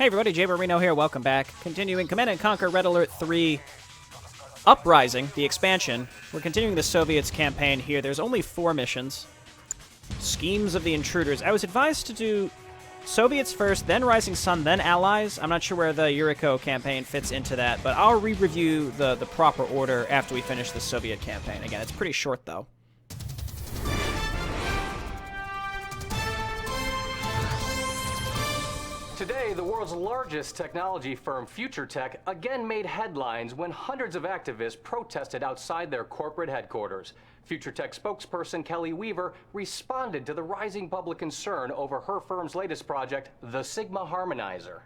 Hey everybody, JayborinoPlays here, welcome back. Continuing Command & Conquer Red Alert 3 Uprising, the expansion. We're continuing the Soviets campaign here. There's only 4 missions. Schemes of the Intruders. I was advised to do Soviets first, then Rising Sun, then Allies. I'm not sure where the Yuriko campaign fits into that, but I'll re-review the proper order after we finish the Soviet campaign. Again, it's pretty short though. Today, the world's largest technology firm, FutureTech, again made headlines when hundreds of activists protested outside their corporate headquarters. FutureTech spokesperson Kelly Weaver responded to the rising public concern over her firm's latest project, the Sigma Harmonizer.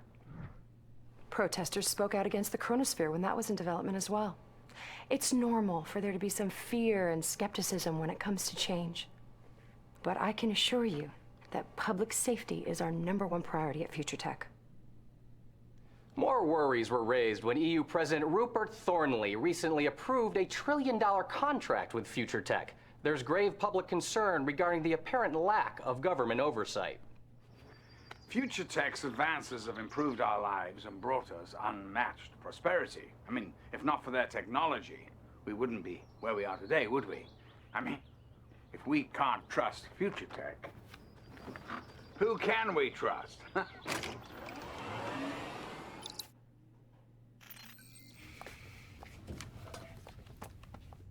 Protesters spoke out against the chronosphere when that was in development as well. It's normal for there to be some fear and skepticism when it comes to change. But I can assure you that public safety is our #1 priority at FutureTech. More worries were raised when EU President Rupert Thornley recently approved a $1 trillion contract with FutureTech. There's grave public concern regarding the apparent lack of government oversight. FutureTech's advances have improved our lives and brought us unmatched prosperity. I mean, if not for their technology, we wouldn't be where we are today, would we? I mean, if we can't trust FutureTech, who can we trust?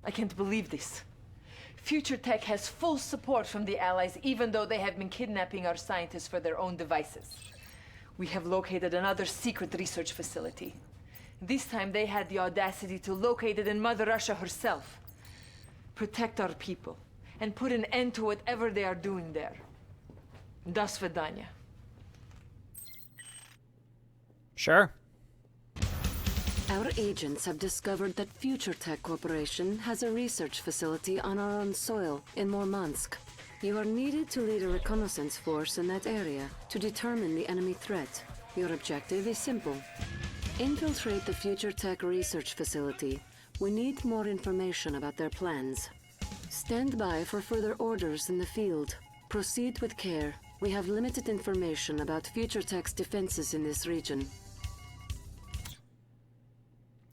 I can't believe this. FutureTech has full support from the Allies, even though they have been kidnapping our scientists for their own devices. We have located another secret research facility. This time they had the audacity to locate it in Mother Russia herself. Protect our people, and put an end to whatever they are doing there. До свидания. Sure. Our agents have discovered that FutureTech Corporation has a research facility on our own soil in Murmansk. You are needed to lead a reconnaissance force in that area to determine the enemy threat. Your objective is simple. Infiltrate the FutureTech research facility. We need more information about their plans. Stand by for further orders in the field. Proceed with care. We have limited information about FutureTech's defenses in this region.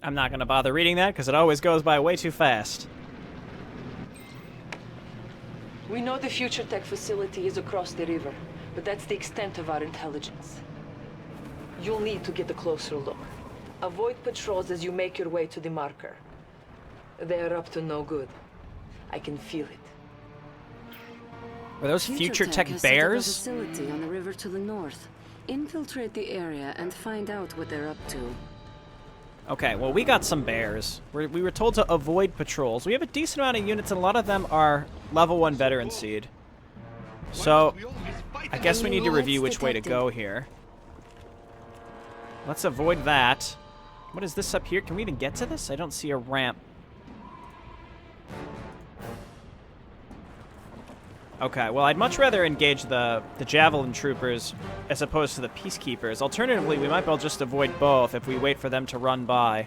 I'm not going to bother reading that because it always goes by way too fast. We know the FutureTech facility is across the river, but that's the extent of our intelligence. You'll need to get a closer look. Avoid patrols as you make your way to the marker. They are up to no good. I can feel it. Are those FutureTech bears? Has set up a facility on the river to the north. Infiltrate the area and find out what they're up to. Okay, well, we got some bears. We were told to avoid patrols. We have a decent amount of units, and a lot of them are level 1 veteran seed. So, I guess we need to review which way to go here. Let's avoid that. What is this up here? Can we even get to this? I don't see a ramp. Okay, well, I'd much rather engage the Javelin Troopers as opposed to the Peacekeepers. Alternatively, we might be able to just avoid both if we wait for them to run by.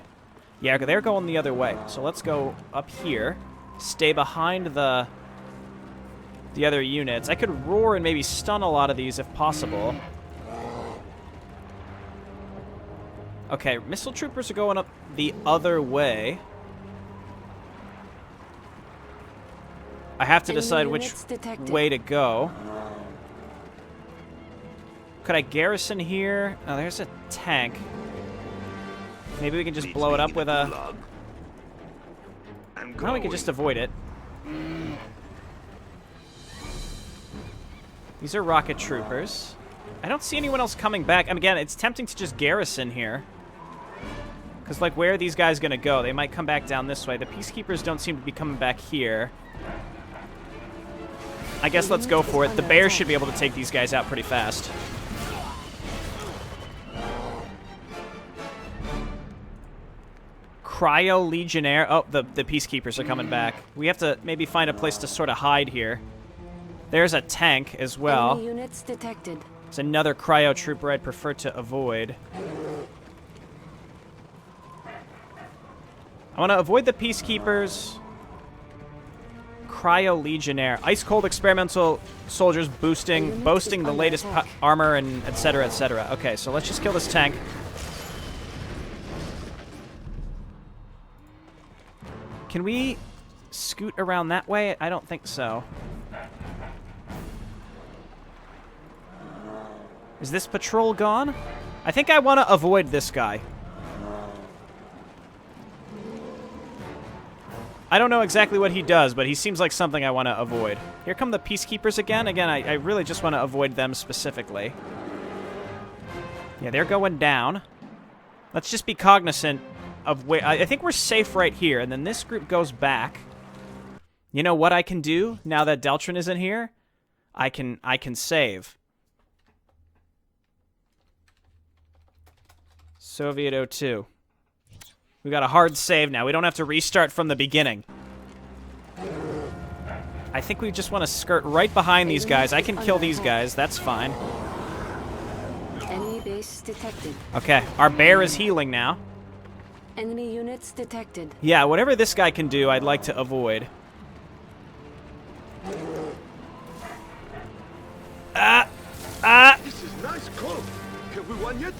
Yeah, they're going the other way. So let's go up here, stay behind the other units. I could roar and maybe stun a lot of these if possible. Okay, Missile Troopers are going up the other way. I have to decide which way to go. Could I garrison here? Oh, there's a tank. Maybe we can just blow it up with a... No, we can just avoid it. These are rocket troopers. I don't see anyone else coming back. Again, it's tempting to just garrison here. Because, like, where are these guys going to go? They might come back down this way. The Peacekeepers don't seem to be coming back here. I guess let's go for it. The bears should be able to take these guys out pretty fast. Cryo Legionnaire. Oh, the Peacekeepers are coming back. We have to maybe find a place to sort of hide here. There's a tank as well. Enemy units detected. It's another Cryo Trooper I'd prefer to avoid. I want to avoid the Peacekeepers. Cryo Legionnaire. Ice cold experimental soldiers boasting the latest armor and etc. etc. Okay, so let's just kill this tank. Can we scoot around that way? I don't think so. Is this patrol gone? I think I want to avoid this guy. I don't know exactly what he does, but he seems like something I want to avoid. Here come the Peacekeepers again. Again, I really just want to avoid them specifically. Yeah, they're going down. Let's just be cognizant of where... I think we're safe right here, and then this group goes back. You know what I can do now that Deltrin isn't here? I can save. Soviet 02. We got a hard save now. We don't have to restart from the beginning. I think we just want to skirt right behind these guys. I can kill these guys. That's fine. Enemy base detected. Okay, our bear is healing now. Enemy units detected. Yeah, whatever this guy can do, I'd like to avoid. This is nice cold. Have we won yet?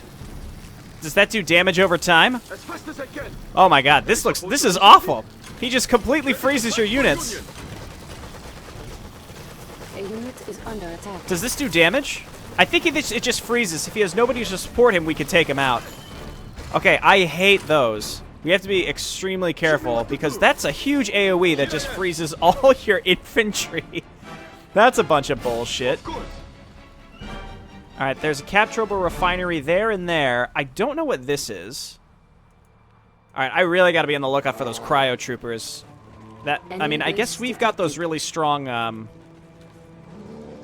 Does that do damage over time? As fast as I can. Oh my god, this is awful. He just completely freezes your units. A unit is under attack. Does this do damage? I think it just freezes. If he has nobody to support him, we can take him out. Okay, I hate those. We have to be extremely careful because that's a huge AoE that just freezes all your infantry. That's a bunch of bullshit. Alright, there's a capturable refinery there and there. I don't know what this is. Alright, I really gotta be on the lookout for those cryo troopers. I mean, I guess we've got those really strong,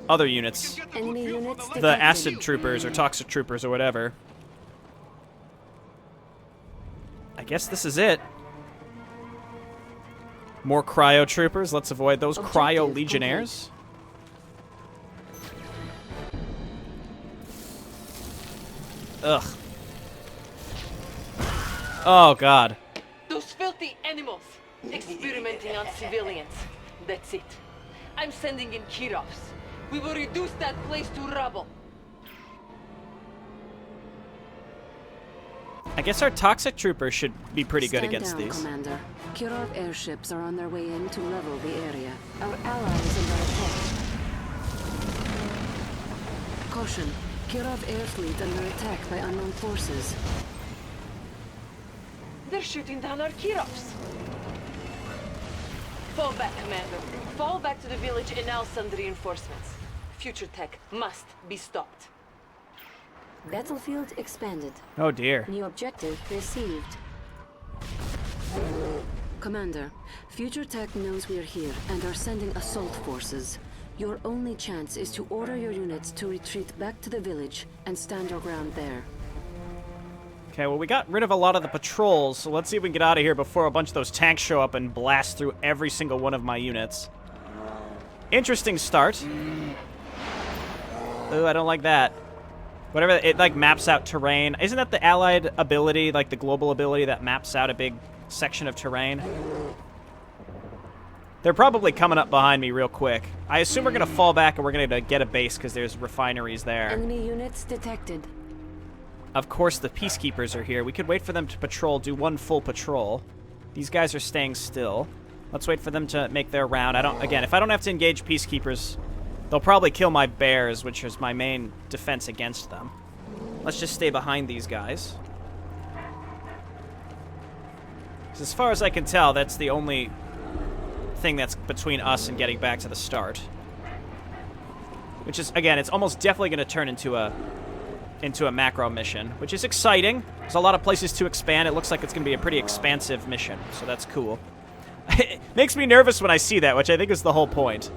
other units. Enemy units detected. The acid troopers or toxic troopers or whatever. I guess this is it. More cryo troopers. Let's avoid those cryo legionnaires. Ugh. Oh, God. Those filthy animals experimenting on civilians. That's it. I'm sending in Kirovs. We will reduce that place to rubble. I guess our toxic troopers should be pretty good Stand against down, these. Commander. Kirov airships are on their way in to level the area. Our ally is under attack. Caution. Kirov air fleet under attack by unknown forces. They're shooting down our Kirovs. Fall back, Commander. Fall back to the village and I'll send reinforcements. Future tech must be stopped. Battlefield expanded. Oh, dear. New objective received. Commander, Future Tech knows we are here and are sending assault forces. Your only chance is to order your units to retreat back to the village and stand your ground there. Okay, well, we got rid of a lot of the patrols, so let's see if we can get out of here before a bunch of those tanks show up and blast through every single one of my units. Interesting start. Ooh, I don't like that. Whatever, it, like, maps out terrain. Isn't that the allied ability, like the global ability that maps out a big section of terrain? They're probably coming up behind me real quick. I assume we're going to fall back and we're going to get a base because there's refineries there. Enemy units detected. Of course, the Peacekeepers are here. We could wait for them to patrol, do one full patrol. These guys are staying still. Let's wait for them to make their round. Again, if I don't have to engage Peacekeepers, they'll probably kill my bears, which is my main defense against them. Let's just stay behind these guys. 'Cause as far as I can tell, that's the only thing that's between us and getting back to the start. Which is, again, it's almost definitely going to turn into a macro mission, which is exciting. There's a lot of places to expand. It looks like it's going to be a pretty expansive mission, so that's cool. It makes me nervous when I see that, which I think is the whole point.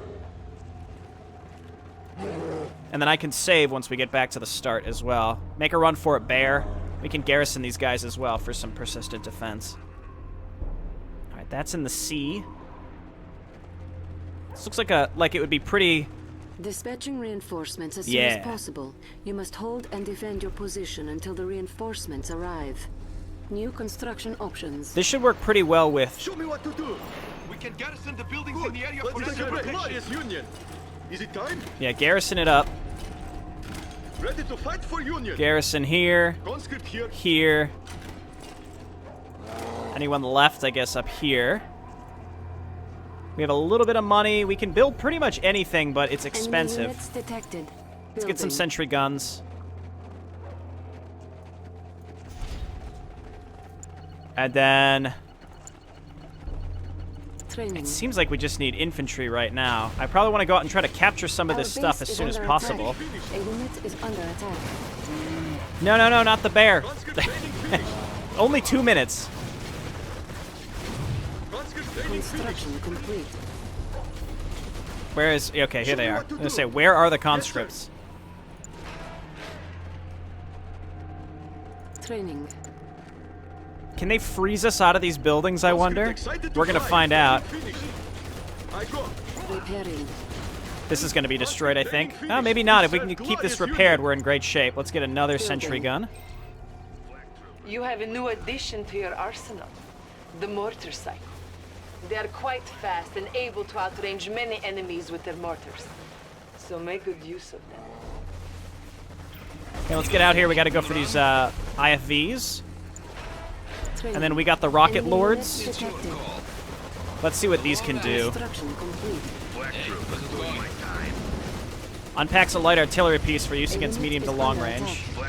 And then I can save once we get back to the start as well. Make a run for it, bear. We can garrison these guys as well for some persistent defense. Alright, that's in the sea. This looks like it would be pretty... Dispatching reinforcements as soon as possible. You must hold and defend your position until the reinforcements arrive. New construction options. This should work pretty well with Show me what to do. can garrison the buildings in the area for glorious Union. Is it time? Yeah, garrison it up. Ready to fight for Union. Garrison here. Conscript here. Here. Anyone left, I guess, up here. We have a little bit of money. We can build pretty much anything, but it's expensive. Enemy units detected. Let's get some sentry guns. And then... Training. It seems like we just need infantry right now. I probably want to go out and try to capture some of this stuff as soon as possible. A unit is under attack. No, no, no, not the bear. Only 2 minutes. Construction complete. Where is... Okay, here they are. I was going to say, where are the conscripts? Training. Can they freeze us out of these buildings, I wonder? We're going to find out. Repairing. This is going to be destroyed, I think. Oh, maybe not. If we can keep this repaired, we're in great shape. Let's get another sentry gun. You have a new addition to your arsenal. The mortar cycle. They are quite fast and able to outrange many enemies with their mortars. So make good use of them. Okay, let's get out here. We got to go for these IFVs. Training. And then we got the rocket Enemy lords. units detected. Let's see what these can do. Construction complete. Unpacks a light artillery piece for use against Unit medium is to long under range. attack.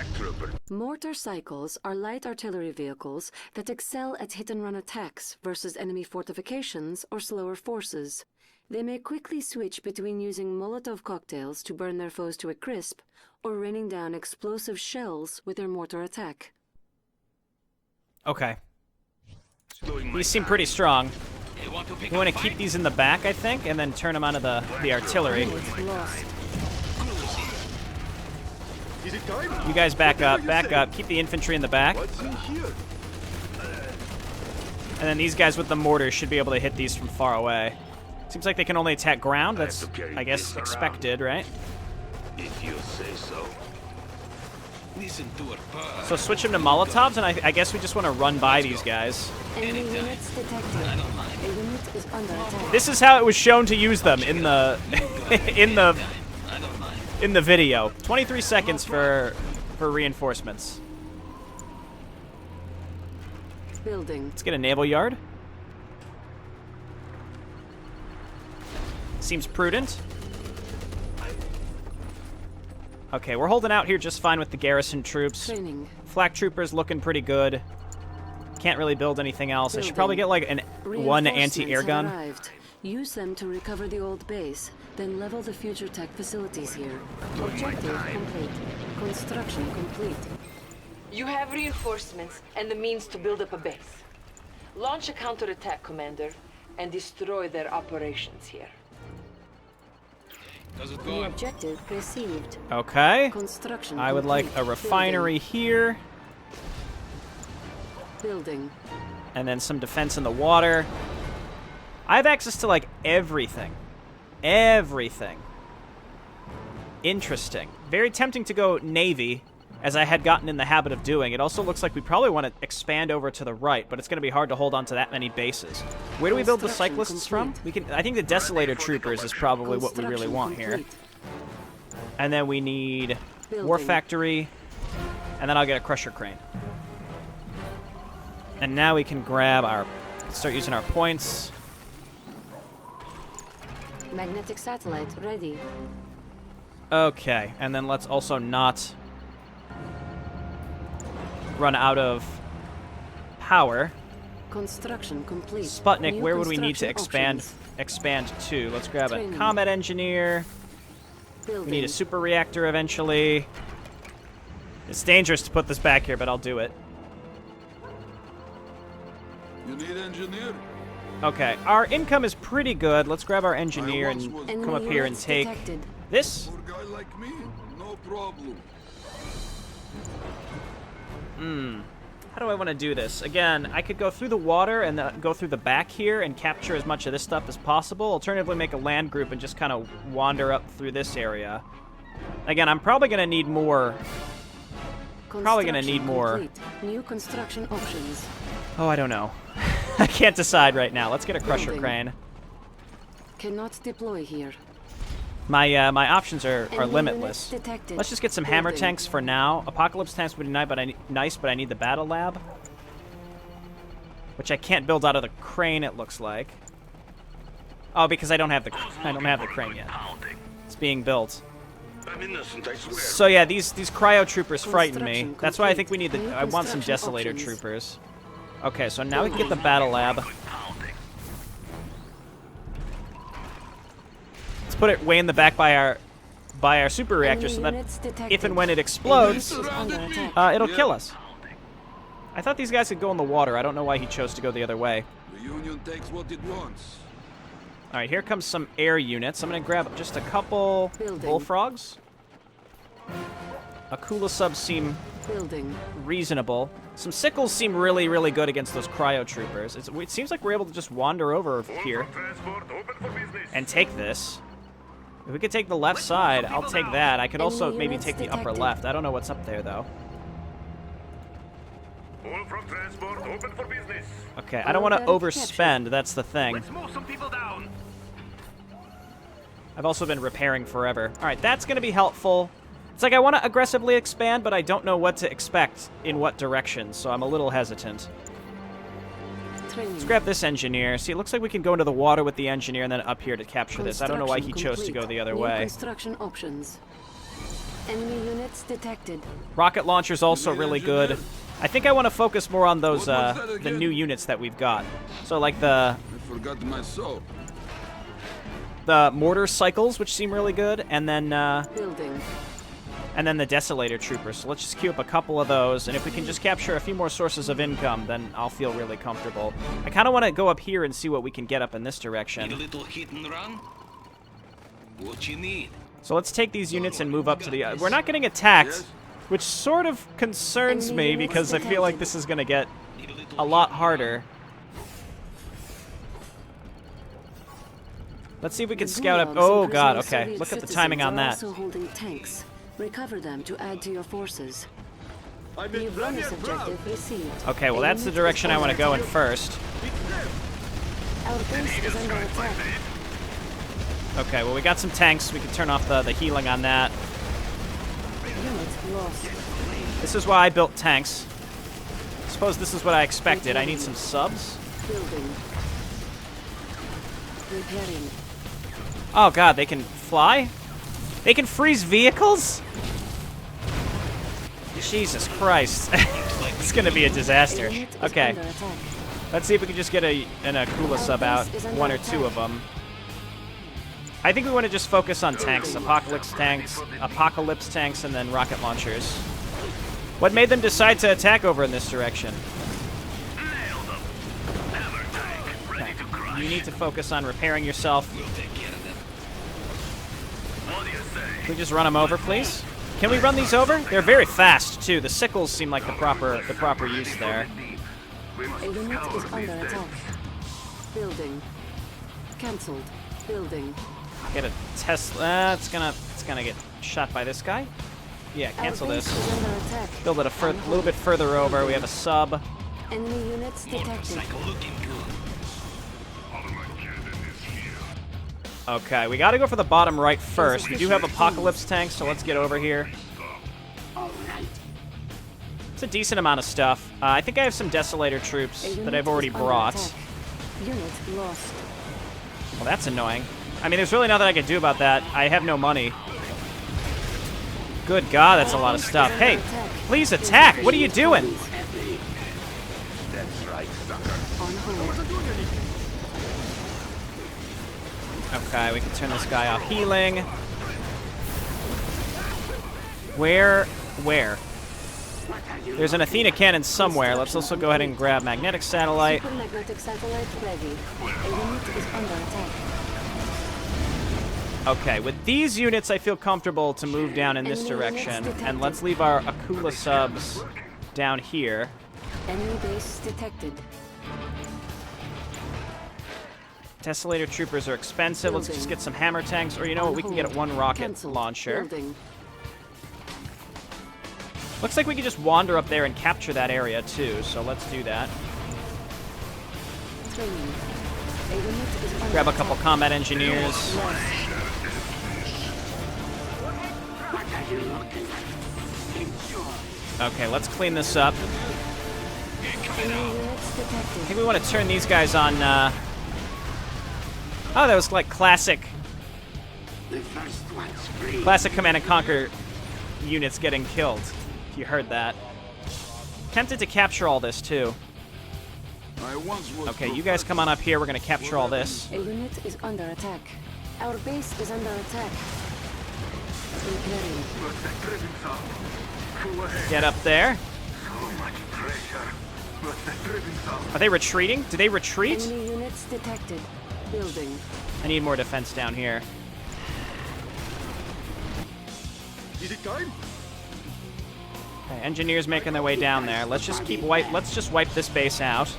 Mortar cycles are light artillery vehicles that excel at hit-and-run attacks versus enemy fortifications or slower forces. They may quickly switch between using Molotov cocktails to burn their foes to a crisp or raining down explosive shells with their mortar attack. Okay. These seem pretty strong. We want to keep these in the back, I think, and then turn them onto the artillery. Units lost. Is it time? You guys back up, back up. Keep the infantry in the back. What's in here? And then these guys with the mortars should be able to hit these from far away. Seems like they can only attack ground. That's, I guess, expected, right? If you say so. Listen to her. So switch them to Molotovs, and I guess we just want to run by these guys. Enemy units detected. A unit is under attack. This is how it was shown to use them in the in the video. 23 seconds for reinforcements. Building. Let's get a naval yard. Seems prudent. Okay, we're holding out here just fine with the garrison troops. Training. Flak troopers looking pretty good. Can't really build anything else. I should probably get like one anti-air gun. Arrived. Use them to recover the old base, then level the future tech facilities here. Objective complete. Construction complete. You have reinforcements and the means to build up a base. Launch a counterattack, Commander, and destroy their operations here. The objective received. Okay. Construction I would like complete. a refinery here, Building. and then some defense in the water. I have access to, like, everything. Everything. Interesting. Very tempting to go Navy, as I had gotten in the habit of doing. It also looks like we probably want to expand over to the right, but it's going to be hard to hold on to that many bases. Where do we build the cyclists from? We can. I think the Desolator Troopers is probably what we really want here. And then we need War Factory, and then I'll get a Crusher Crane. And now we can grab our... start using our points. Magnetic satellite ready. Okay, and then let's also not run out of power. Construction complete. Sputnik, New where would we need to construction expand to? Let's grab a Training. combat engineer. Building. We need a super reactor eventually. It's dangerous to put this back here, but I'll do it. You need engineer? Okay, our income is pretty good. Let's grab our engineer and Enemy come up here and units take detected. this. For a guy like me, no problem. How do I want to do this? Again, I could go through the water and go through the back here and capture as much of this stuff as possible. Alternatively, make a land group and just kind of wander up through this area. Again, I'm probably going to need more. Probably going to need more. Complete. New construction options. Oh, I don't know. I can't decide right now. Let's get a crusher Building. crane. Cannot deploy here. My options are Enemy limitless. units detected. Let's just get some hammer Building. tanks for now. Apocalypse tanks would be nice, but I need the battle lab, which I can't build out of the crane. It looks like. Oh, because I don't have the crane yet. It's being built. I'm innocent, I swear. So yeah, these cryo troopers frighten me. Construction That's why I think we complete. need New I want some construction desolator options. troopers. Okay, so now we can get the battle lab. Let's put it way in the back by our super reactor, so that units if detected. and when it explodes, Is under attack. it'll kill us. I thought these guys could go in the water. I don't know why he chose to go the other way. The Union takes what it wants. All right, here comes some air units. I'm gonna grab just a couple Building. bullfrogs. Akula subs seem Building. reasonable. Some sickles seem really, really good against those cryo troopers. It seems like we're able to just wander over here and take this. If we could take the left side, I'll take that. I could also Enemy maybe units take the upper detected. left. I don't know what's up there, though. All from transport, open for business. Okay, I don't want to Order overspend. That's the thing. Let's move some people down. I've also been repairing forever. All right, that's going to be helpful. It's like I want to aggressively expand, but I don't know what to expect in what direction, so I'm a little hesitant. Training. Let's grab this engineer. See, it looks like we can go into the water with the engineer and then up here to capture this. I don't know why he Construction chose to go complete. the other New way. Construction options. Enemy units detected. Rocket launcher's also really good. I think I want to focus more on those What was that the again? new units that we've got. So like the I forgot my soap. mortar cycles, which seem really good, and then Building. the desolator troopers. So let's just queue up a couple of those, and if we can just capture a few more sources of income, then I'll feel really comfortable. I kind of want to go up here and see what we can get up in this Need a direction. little hit and run? What you need? So let's take these units and move up to the... we're not getting attacked, Yes? which sort of concerns Enemy me units because I feel like detected. this is going to get Need a little a lot harder. Let's see if we can The scout up... gulags Oh god, imprisoning okay. Soviet Look at the citizens timing on are that. Also holding tanks. Recover them to add to your forces. I'm New in bonus Premier Proud. objective received. Okay, well A that's the unit direction is I want to under go in attack. first. Our base is under attack. Okay, well we got some tanks. We can turn off the healing on that. Unit lost. This is why I built tanks. Suppose this is what I expected. I need some subs. Building. Repairing. Oh god, they can fly? They can freeze vehicles? Jesus Christ. It's gonna be a disaster. A unit is Okay, under attack. let's see if we can just get an Akula sub out. base is under One or two attack. of them. I think we want to just focus on tanks. Apocalypse tanks, and then rocket launchers. What made them decide to attack over in this direction? Nailed them. Hammer tank, ready to crush. You need to focus on repairing yourself. We'll take care of them. What do you say? Can we just run them over, please? Can we run these over? They're very fast, too. The sickles seem like the proper use there. A unit is under attack. Building. Cancelled. Building. Get a Tesla. It's gonna get shot by this guy. Yeah, cancel Our this. base is under attack. Build it a little bit further over. We have a sub. Enemy units detected. Motorcycle looking good. Okay, we gotta go for the bottom right first. We do have apocalypse tanks, so let's get over here. It's a decent amount of stuff. I think I have some desolator troops A that unit I've already is under brought. attack. Unit lost. Well, that's annoying. I mean, there's really nothing I can do about that. I have no money. Good God, that's a lot of stuff. Hey, please attack! What are you doing? On hold. Okay, we can turn this guy off healing. Where? There's an Athena cannon somewhere. Let's also go ahead and grab magnetic satellite. Magnetic satellite ready. A unit is under attack. Okay, with these units, I feel comfortable to move down in this Enemy units direction. detected. And let's leave our Akula subs down here. Enemy base detected. Desolator troopers are expensive. Let's Building. just get some hammer tanks. Or you know what? On We can get hold. one rocket Cancelled. launcher. Building. Looks like we can just wander up there and capture that area too. So let's do that. Training. A unit is under Grab a couple attack. combat engineers. Okay, let's clean this up. Enemy units I detected. think we want to turn these guys on, Oh, that was like classic Command and Conquer units getting killed. If you heard that. Tempted to capture all this, too. Okay, you guys come on up here. We're going to capture all this. A unit is under attack. Our base is under attack. Repairing. Get up there. Are they retreating? Do they retreat? Enemy units detected. Building. I need more defense down here. Is it time? Okay, engineers making their way down there. Let's just let's just wipe this base out.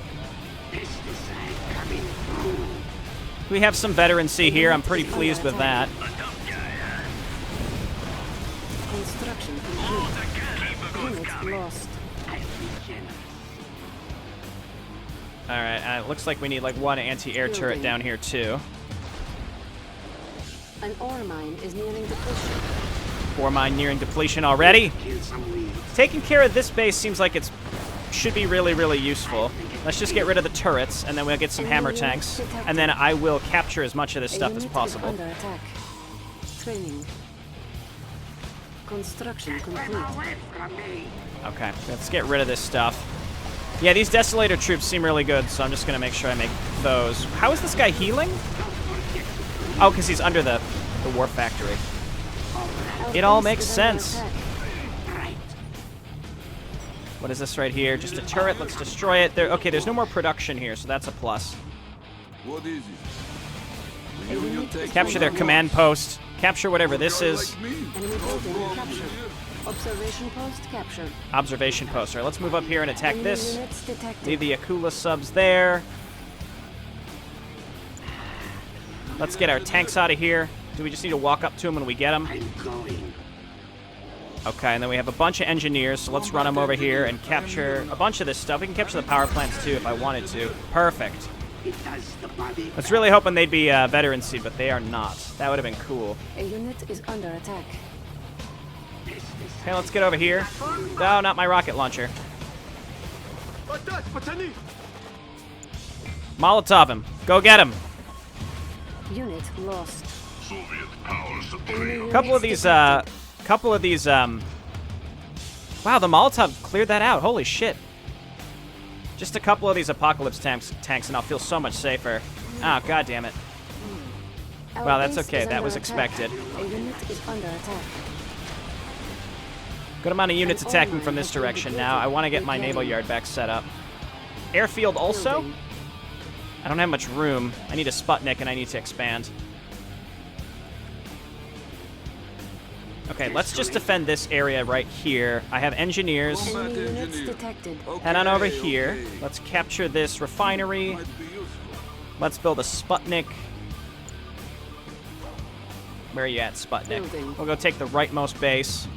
We have some veterancy here. I'm pretty pleased with that. Construction complete. Unit lost. Alright, it looks like we need like one anti-air turret down here too. An ore mine is nearing depletion. Ore mine nearing depletion already. Taking care of this base seems like it should be really, really useful. Let's just get rid of the turrets, and then we'll get some hammer tanks, and then I will capture as much of this stuff as possible. Under attack. Training. Construction complete. Okay, let's get rid of this stuff. Yeah, these Desolator troops seem really good, so I'm just going to make sure I make those. How is this guy healing? Oh, because he's under the war factory. It all makes sense. What is this right here? Just a turret. Let's destroy it. Okay, there's no more production here, so that's a plus. What is it? Capture their command post. Capture whatever this is. Enemy building captured. Observation post captured. Observation post. All right, let's move up here and attack Enemy this. units detected. Leave the Akula subs there. Let's get our tanks out of here. Do we just need to walk up to them when we get them? Okay, and then we have a bunch of engineers, so let's run them over here and capture a bunch of this stuff. We can capture the power plants, too, if I wanted to. Perfect. I was really hoping they'd be veterancy, but they are not. That would have been cool. A unit is under attack. Okay, let's get over here. No, not my rocket launcher. Molotov him. Go get him. Unit lost. Soviet power supreme. Couple of these, wow, the Molotov cleared that out. Holy shit. Just a couple of these Apocalypse tanks, and I'll feel so much safer. Oh, god damn it. Our Well, that's base okay. is That under was attack. expected. A unit is under attack. Good amount of units attacking from this direction now. I want to get my naval yard back set up. Airfield also? Building. I don't have much room. I need a Sputnik, and I need to expand. Okay, let's just defend this area right here. I have engineers. Enemy units detected. Head on over here. Let's capture this refinery. Let's build a Sputnik. Where are you at, Sputnik? Building. We'll go take the rightmost base.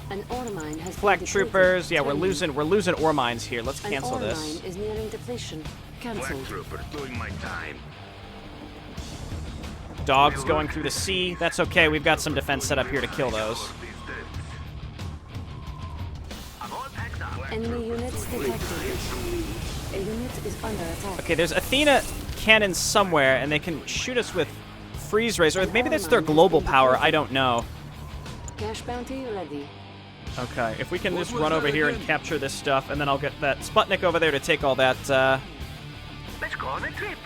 An ore mine has Flak been depleted. troopers. Yeah, we're Training. losing ore mines here. Let's An cancel ore this. mine is nearing depletion. Black Cancelled. trooper doing my time. Dogs going through the sea. That's okay. We've got some defense set up here to kill those. Enemy units detected. A unit is under attack. Okay, there's Athena cannons somewhere, and they can shoot us with freeze rays, or maybe that's their global power. I don't know. Cash bounty ready. Okay, if we can just run over here and capture this stuff, and then I'll get that Sputnik over there to take all that, Let's go on a trip.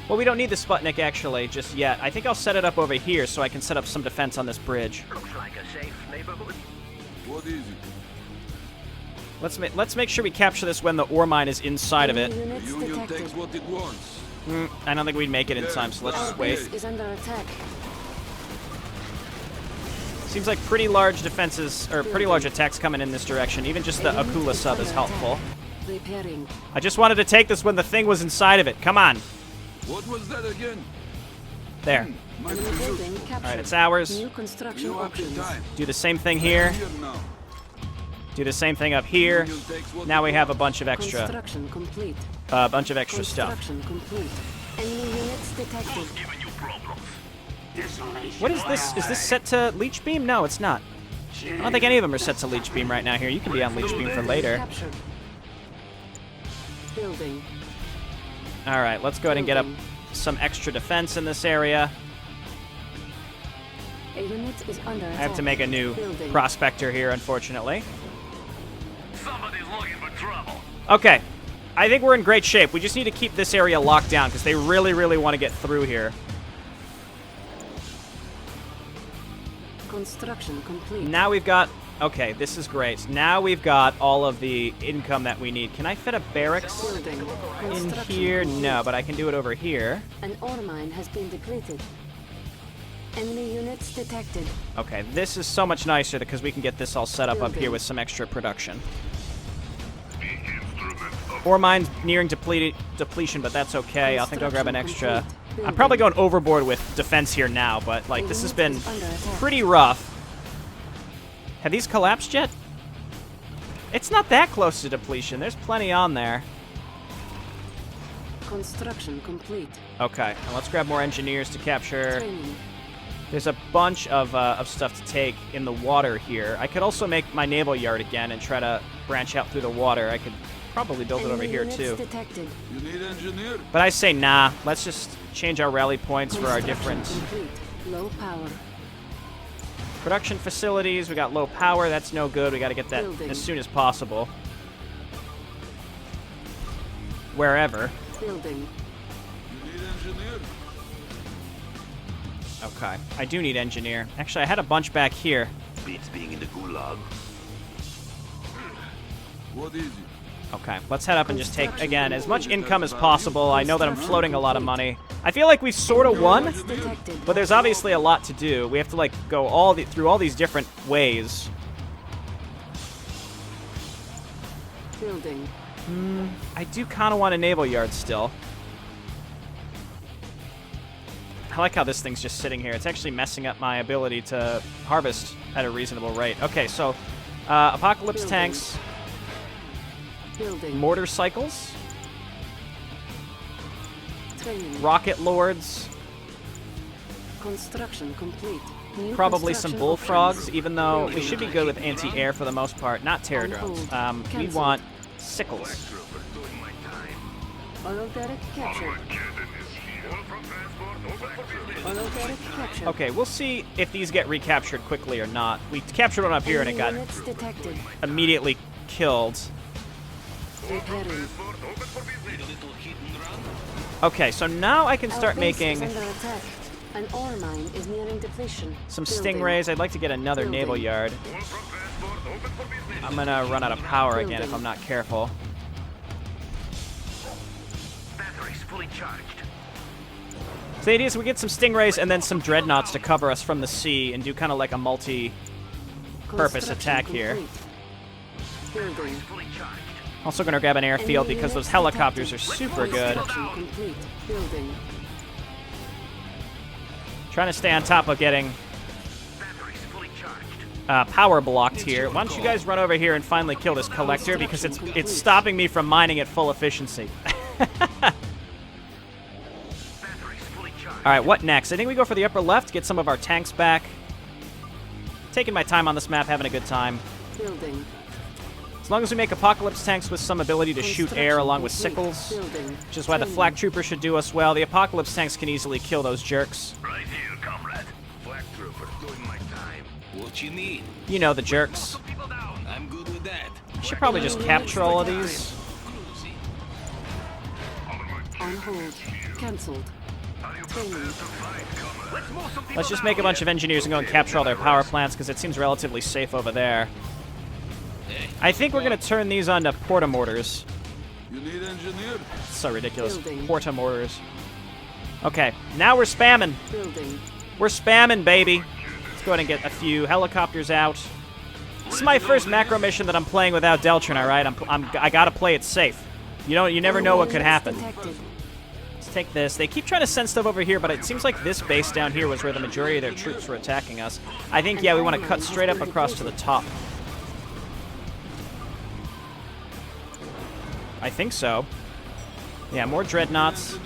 Well, we don't need the Sputnik, actually, just yet. I think I'll set it up over here so I can set up some defense on this bridge. Looks like a safe neighborhood. What is it? Let's make sure we capture this when the ore mine is inside of it. Enemy units Union detected. takes what it wants. I don't think we'd make it in time, so let's Our just wait. base is under attack. Seems like pretty large defenses, or pretty large attacks coming in this direction. Even just the Akula sub is helpful. Repairing. I just wanted to take this when the thing was inside of it. Come on. What was that again? There. My Enemy building captured. Alright, it's ours. New construction You have the options. time. Do the same thing here. Here now. Do the same thing up here. Union takes what Now it we have a wants. bunch of extra. Construction complete. a bunch of extra stuff. Construction complete. Enemy units detected. Giving you problems. What is this? Is this set to leech beam? No, it's not. I don't think any of them are set to leech beam right now here. You can be on leech beam for later. Captured. Building. All right, let's go ahead and get up some extra defense in this area. A unit is under attack. I have to make a new prospector here, unfortunately. Somebody's looking for trouble. Okay, I think we're in great shape. We just need to keep this area locked down because they really, really want to get through here. Construction complete. Now we've got... Okay, this is great. Now we've got all of the income that we need. Can I fit a barracks Building. in here? No, but I can do it over here. An ore mine has been depleted. Enemy units detected. Okay, this is so much nicer because we can get this all set up here with some extra production. Ore mine's nearing depletion, but that's okay. I think I'll grab an extra... I'm probably going overboard with defense here now, but like this has been pretty rough. Have these collapsed yet? It's not that close to depletion. There's plenty on there. Construction complete. Okay, now let's grab more engineers to capture. Training. There's a bunch of stuff to take in the water here. I could also make my naval yard again and try to branch out through the water. I could probably build it over here too. Detected. You need engineer? But I say nah. Let's just change our rally points for our different Complete. Low power. production facilities. We got low power. That's no good. We got to get that as soon as possible. Wherever. Building. You need engineer? Okay. I do need engineer. Actually, I had a bunch back here. Beats being in the gulag. What is it? Okay, let's head up and just take, again, as much income as possible. I know that I'm floating a lot of money. I feel like we sort of won, but there's obviously a lot to do. We have to, like, go through all these different ways. Building. I do kind of want a naval yard still. I like how this thing's just sitting here. It's actually messing up my ability to harvest at a reasonable rate. Okay, so apocalypse tanks, Building. mortar cycles, Training. rocket lords, Construction complete. New probably some construction bullfrogs, options. even though we should be good with anti-air for the most part. Not terror drones. We Cancelled. want sickles. Holographic captured. Holographic captured. Okay, we'll see if these get recaptured quickly or not. We captured one up here and it got Units detected. immediately killed. Repairing. Okay, so now I can Our start base making is under attack. An ore mine is nearing depletion. some Building. stingrays. I'd like to get another Building. naval yard. I'm gonna run out of power again if Building. I'm not careful. Batteries fully charged. So the idea is we get some stingrays and then some dreadnoughts to cover us from the sea and do kind of like a multi-purpose Construction attack here. complete. Building. Fully charged. Also gonna grab an airfield Enemy because those units helicopters are detected. super good. Construction complete. Building. Trying to stay on top of getting Batteries fully charged. power blocked here. Why don't you guys run over here and finally kill this collector because it's stopping me from mining at full efficiency. Batteries fully charged. All right, what next? I think we go for the upper left, get some of our tanks back. Taking my time on this map, having a good time. Building. As long as we make apocalypse tanks with some ability to shoot air along with Construction sickles, complete. Building. which is why the Training. flak trooper should do us well. The apocalypse tanks can easily kill those jerks. Right here, comrade. Flak trooper doing my time. What you need? You know, the jerks. People down. I'm good with that. I should probably just capture all of these. On hold. Cancelled. Training. Let's move some people Let's just down make a bunch here. of engineers and go and capture all their power plants because it seems relatively safe over there. I think we're going to turn these onto portamortars. You need engineer? It's so ridiculous. Building. Portamortars. Okay, now we're spamming. Building. We're spamming, baby. Let's go ahead and get a few helicopters out. This is my first macro mission that I'm playing without Deltron, all right? I gotta play it safe. You never know what could happen. Detected. Let's take this. They keep trying to send stuff over here, but it seems like this base down here was where the majority of their troops were attacking us. I think, yeah, we want to cut straight up across to the top. I think so. Yeah, more dreadnoughts.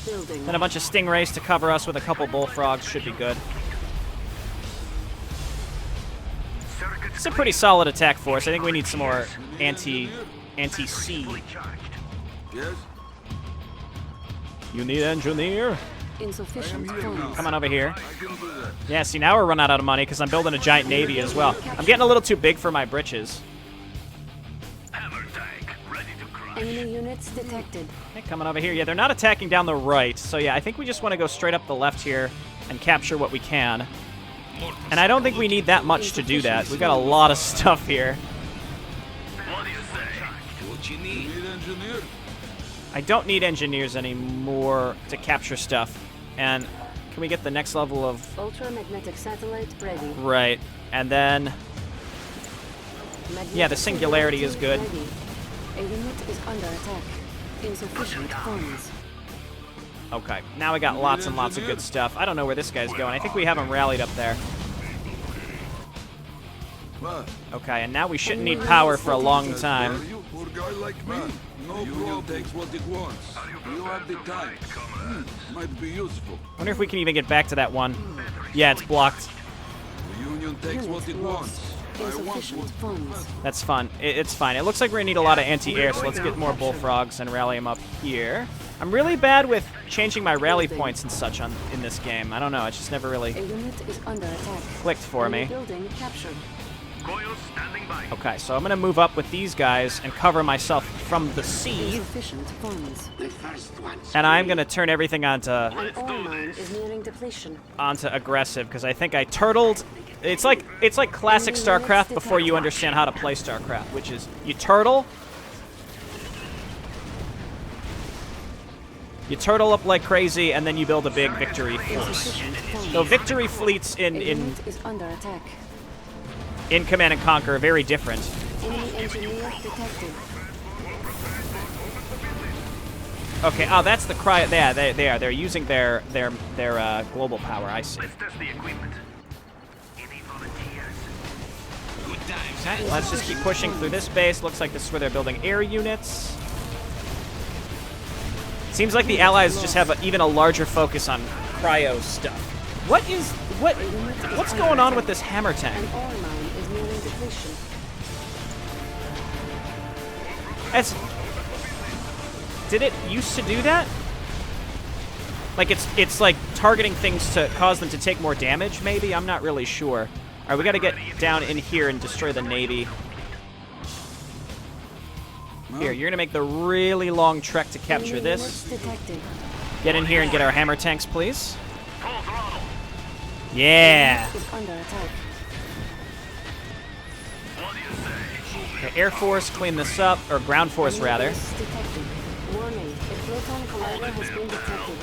Building. Then a bunch of stingrays to cover us with a couple bullfrogs should be good. It's a pretty solid attack force. I think we need some more anti-sea. Yes? You need engineer? Insufficient funds. Come on over here. I can do that. Yeah, see, now we're running out of money because I'm building a giant navy as well. I'm getting a little too big for my britches. Hammer tank, ready to crush. Enemy units detected. Okay, coming over here. Yeah, they're not attacking down the right. So yeah, I think we just want to go straight up the left here and capture what we can. And I don't think we need that much to do that. We've got a lot of stuff here. What do you say? What you need? Need engineer? I don't need engineers anymore to capture stuff. And can we get the next level of... Ultramagnetic satellite ready. Right. And then... Yeah, the singularity is good. Ready. A unit is under attack. Insufficient funds. Okay, now we got lots and lots of good stuff. I don't know where this guy's going. I think we have him rallied up there. What? Okay, and now we shouldn't need power for a long time. You poor guy like me? No problem. Takes what it wants. You have the time. Might be useful. Wonder if we can even get back to that one. Yeah, it's blocked. The Union takes what it wants. I want Insufficient what... funds. That's fun. It's fine. It looks like we're gonna need a lot of anti-air, so let's get more bullfrogs and rally them up here. I'm really bad with changing my rally points and such in this game. I don't know. It's just never really A unit is under attack. clicked for Enemy me. Building captured. Coil standing by. Okay, so I'm gonna move up with these guys and cover myself from the sea, Insufficient funds. and I'm gonna turn everything onto An ore mine is nearing depletion. aggressive because I think I turtled. It's like classic StarCraft before you understand how to play StarCraft, which is you turtle up like crazy, and then you build a big victory force. Insufficient funds. So victory fleets A in unit is under attack. Command and Conquer are very different. Enemy engineer detected. Okay, oh, that's the cry. Yeah, they are. They're using their global power. I see. Let's test the equipment. Any volunteers? Good times. Okay, let's just keep pushing through this base. Looks like this is where they're building air units. Seems like the Allies just have even a larger focus on cryo stuff. What's going on with this hammer tank? An ore mine is nearing depletion. Did it used to do that? Like it's like targeting things to cause them to take more damage, maybe? I'm not really sure. Alright, we gotta get down in here and destroy the Navy. Here, you're gonna make the really long trek to capture Enemy this. units detected. Get in here and get our hammer tanks, please. Full throttle. Yeah! Unit is under attack. What do you say? Okay, Air Force, clean this up. Or Ground Force, Enemy rather. base detected. Warning, a proton collider has been detected.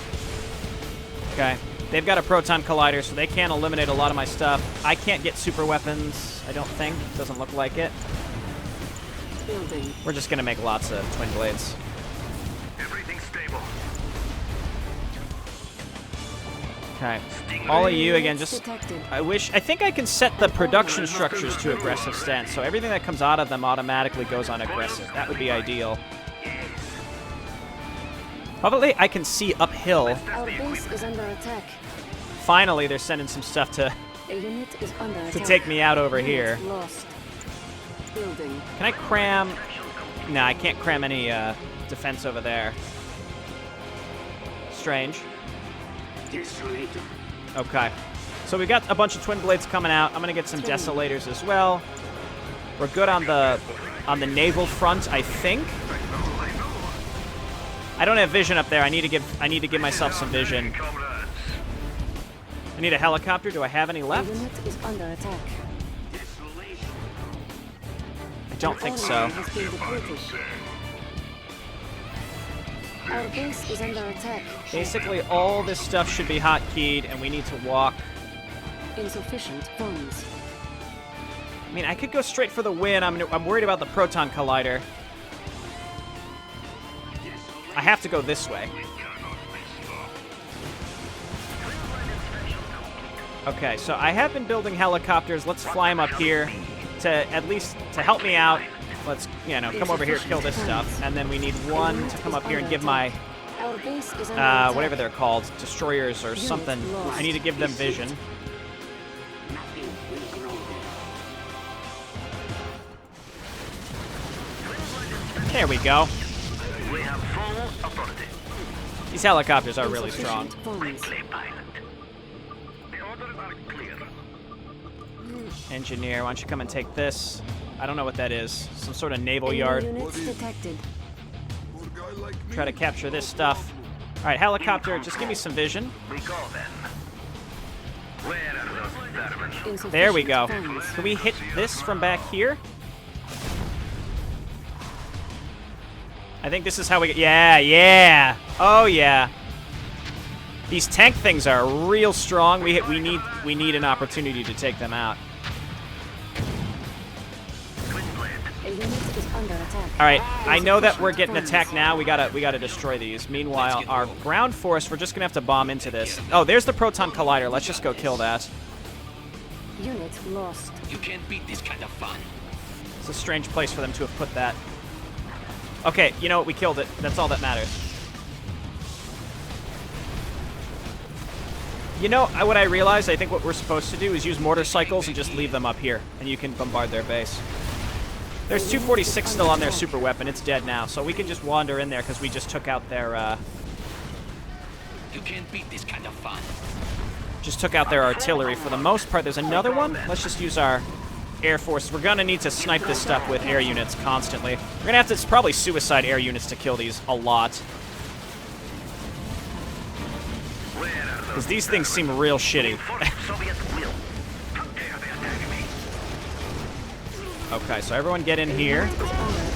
Okay. They've got a proton collider, so they can't eliminate a lot of my stuff. I can't get super weapons, I don't think. Doesn't look like it. Building. We're just gonna make lots of twin blades. Everything's stable. Okay. All of you, again, just... Detected. I think I can set the production structures to aggressive stance, so everything that comes out of them automatically goes on aggressive. That would be ideal. Hopefully I can see uphill. Our base is under attack. Finally, they're sending some stuff to A unit is under attack. take me out over Unit here. Lost. Building. Can I cram... No, I can't cram any defense over there. Strange. Okay. So we got a bunch of twin blades coming out. I'm gonna get some desolators as well. We're good on the naval front, I think. I don't have vision up there. I need to give myself some vision. I need a helicopter. Do I have any A left? unit is under attack. I don't think Ore so. mine has been depleted. Our base is under attack. Basically, all this stuff should be hotkeyed, and we need to walk. Insufficient funds. I mean, I could go straight for the win. I'm worried about the proton collider. I have to go this way. Okay, so I have been building helicopters. Let's fly them up here to at least to help me out. Let's you know, come over here, kill this stuff. And then we need one to come up here and give my, Our base is under attack. whatever they're called, destroyers or something. I need to give them vision. There we go. We have full authority. These helicopters are really strong. Funds. Play pilot. The orders are clear. Engineer, why don't you come and take this? I don't know what that is. Some sort of naval Enemy yard. units detected. For a guy like me, Try to capture this stuff. All right, helicopter, just give me some vision. We go then. Where are those servants? There we go. Insufficient funds. Can we hit this from back here? I think this is how we get. Yeah, yeah. Oh yeah. These tank things are real strong. We need an opportunity to take them out. A unit is under attack. All right, I know that we're getting attacked now. We gotta destroy these. Meanwhile, our ground force, we're just gonna have to bomb into this. Oh, there's the proton collider. Let's just go kill that. Unit lost. You can't beat this kind of fun. It's a strange place for them to have put that. Okay, you know what? We killed it. That's all that matters. You know, what I realized, I think what we're supposed to do is use motorcycles and just leave them up here, and you can bombard their base. There's 246 still on their super weapon. It's dead now, so we can just wander in there because we just took out their, You can't beat this kind of fun. just took out their artillery for the most part. There's another one. Let's just use our Air Force. We're gonna need to snipe this stuff with air units constantly. We're gonna have to, it's probably suicide air units to kill these a lot. Because these things seem real shitty. Soviet will. How dare they attack me? Okay, so everyone get in here. Unit is under attack.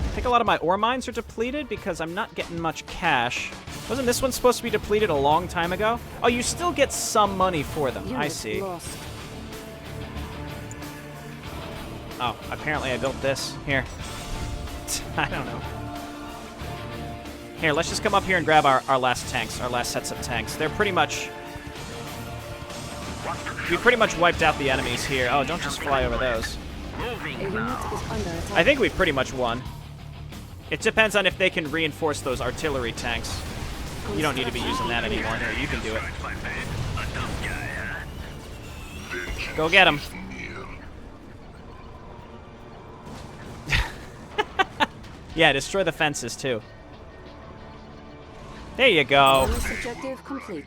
I think a lot of my ore mines are depleted because I'm not getting much cash. Wasn't this one supposed to be depleted a long time ago? Oh, you still get some money for them. I Unit see. lost. Oh, apparently I built this. Here. I don't know. Here, let's just come up here and grab our last tanks, our last sets of tanks. They're pretty much... We pretty much wiped out the enemies here. Oh, don't just fly over those. A unit is under attack. I think we've pretty much won. It depends on if they can reinforce those artillery tanks. You don't need to be using that anymore. Here, you can do it. A tough guy, huh? Go get him. Yeah, destroy the fences, too. There you go. Bonus objective complete.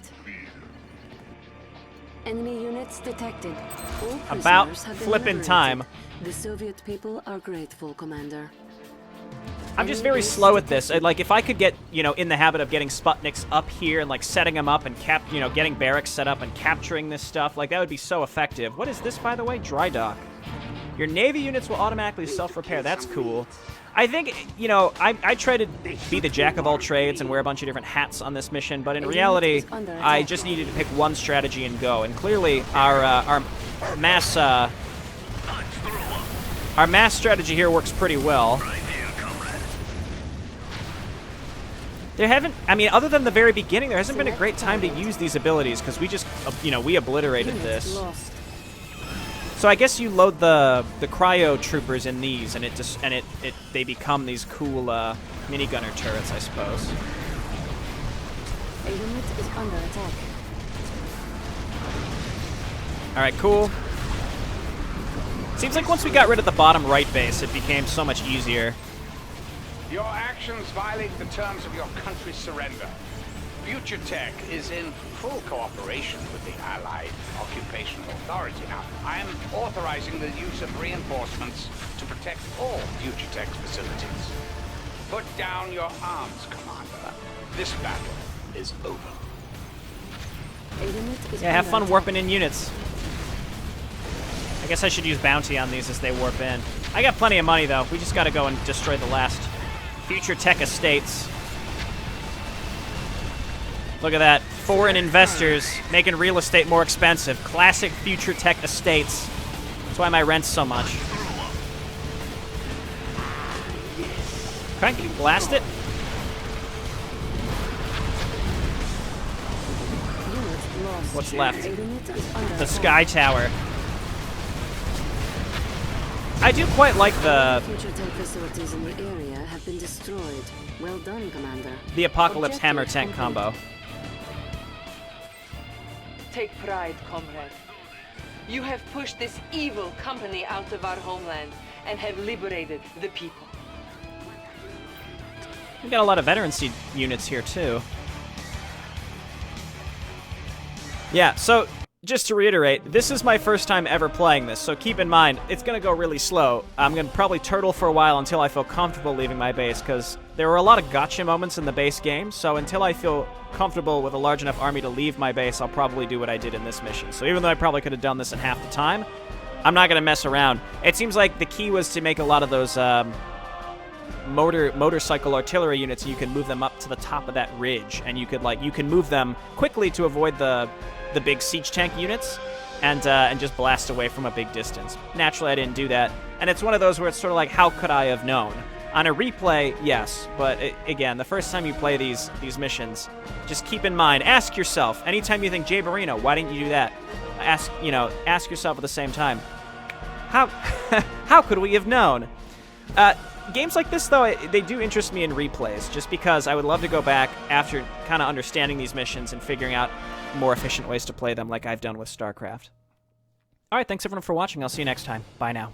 Enemy units detected. All About prisoners have been flippin' liberated. time. The Soviet people are grateful, Commander. I'm just very slow at this. Like, if I could get, you know, in the habit of getting Sputniks up here and, like, setting them up and, getting barracks set up and capturing this stuff, like, that would be so effective. What is this, by the way? Dry dock. Your Navy units will automatically self-repair. That's cool. I think, you know, I try to be the jack of all trades and wear a bunch of different hats on this mission, but in reality, I just needed to pick one strategy and go. And clearly, our mass strategy here works pretty well. There haven't, I mean, other than the very beginning, there hasn't been a great time to use these abilities because we just, you know, we obliterated this. Lost. So I guess you load the cryo troopers in these, and they become these cool minigunner turrets, I suppose. A unit is under attack. All right, cool. Seems like once we got rid of the bottom right base, it became so much easier. Your actions violate the terms of your country's surrender. Future Tech is in full cooperation with the Allied Occupational Authority. Now, I am authorizing the use of reinforcements to protect all Future Tech's facilities. Put down your arms, Commander. This battle is over. A unit is Yeah, have under fun attack. warping in units. I guess I should use bounty on these as they warp in. I got plenty of money, though. We just got to go and destroy the last Future Tech estates. Look at that. Foreign investors making real estate more expensive. Classic Future Tech estates. That's why my rent's so much. Okay, blast it. Unit lost. What's left? A unit is under The attack. Sky Tower. I do quite like the Future tech facilities in the area have been destroyed. Well done, Commander. Apocalypse Objective hammer tank complete. combo. Take pride, comrade. You have pushed this evil company out of our homeland and have liberated the people. We got a lot of veterancy units here too. Yeah, so just to reiterate, this is my first time ever playing this, so keep in mind, it's going to go really slow. I'm going to probably turtle for a while until I feel comfortable leaving my base, because there were a lot of gotcha moments in the base game, so until I feel comfortable with a large enough army to leave my base, I'll probably do what I did in this mission. So even though I probably could have done this in half the time, I'm not going to mess around. It seems like the key was to make a lot of those motorcycle artillery units, and you can move them up to the top of that ridge, and you can move them quickly to avoid the big siege tank units, and just blast away from a big distance. Naturally, I didn't do that, and it's one of those where it's sort of like, how could I have known? On a replay, yes, but again, the first time you play these missions, just keep in mind, ask yourself, anytime you think, Jayborino, why didn't you do that? Ask yourself at the same time, how could we have known? Games like this, though, they do interest me in replays, just because I would love to go back after kind of understanding these missions and figuring out more efficient ways to play them like I've done with StarCraft. All right, thanks everyone for watching. I'll see you next time. Bye now.